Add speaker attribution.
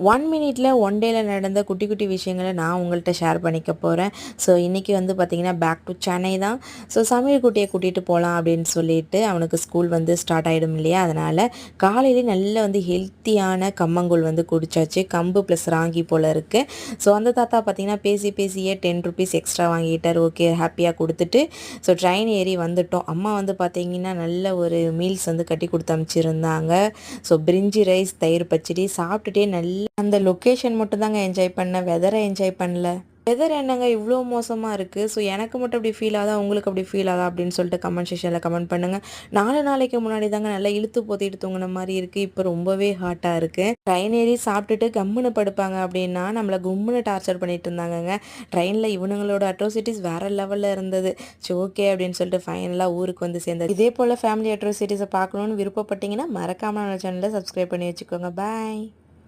Speaker 1: 1 மினிட்ல 1 டேல நடந்த குட்டி குட்டி விஷயங்கள நான் உங்கள்ட்ட ஷேர் பண்ணிக்க போறேன். ஸோ இன்னைக்கு வந்து பார்த்தீங்கன்னா, பேக் டூ சென்னை தான். ஸோ சமையல் குட்டிய கூட்டிட்டு போலாம் அப்படின்னு சொல்லிட்டு, அவனுக்கு ஸ்கூல் வந்து ஸ்டார்ட் ஆயிடும் இல்லையா? அதனால காலையிலே நல்ல வந்து ஹெல்த்தியான கம்மங்கூழ் வந்து குடிச்சாச்சு. கம்பு ப்ளஸ் ராகி போல இருக்கு. ஸோ அந்த தாத்தா பார்த்தீங்கன்னா, பேசி பேசியே ₹10 எக்ஸ்ட்ரா வாங்கிட்டார். ஓகே ஹேப்பியா குடுத்துட்டு, ஸோ ட்ரெயின் ஏறி வந்துட்டோம். அம்மா வந்து பார்த்தீங்கன்னா, நல்ல ஒரு மீல்ஸ் வந்து கட்டி குடுத்து அனுப்பிச்சிருந்தாங்க. ஸோ பிரிஞ்சி ரைஸ், தயிர் பச்சடி சாப்பிட்டுட்டே நல்லா அந்த லொக்கேஷன் மட்டும் தாங்க என்ஜாய் பண்ணேன். வெதரை என்ஜாய் பண்ணல. வெதர் என்னங்க இவ்வளோ மோசமா இருக்கு. ஸோ எனக்கு மட்டும் அப்படி ஃபீல் ஆகுதா? உங்களுக்கு அப்படி ஃபீல் ஆகுதா? அப்படின்னு சொல்லிட்டு கமெண்ட் செக்ஷன்ல கமெண்ட் பண்ணுங்க. 4 நாளைக்கு முன்னாடி தாங்க நல்லா இழுத்து போத்திட்டு தூங்குன மாரி இருக்கு. இப்போ ரொம்பவே ஹாட்டா இருக்கு. ட்ரெயின் ஏறி சாப்பிட்டுட்டு கம்முன்னு படுப்பாங்க அப்படின்னா, நம்மள கும்முன்னு டார்ச்சர் பண்ணிட்டு இருந்தாங்கங்க. ட்ரெயின்ல இவனுங்களோட அட்ரோசிட்டிஸ் வேற லெவல்ல இருந்தது. சரி ஓகே அப்படின்னு சொல்லிட்டு ஃபைனலா ஊருக்கு வந்து சேர்ந்தது. இதே போல ஃபேமிலி அட்ரோசிட்டிஸை பார்க்கணும்னு விருப்பப்பட்டீங்கன்னா, மறக்காம நம்ம சேனலை சப்ஸ்கிரைப் பண்ணி வச்சுக்கோங்க. பாய்.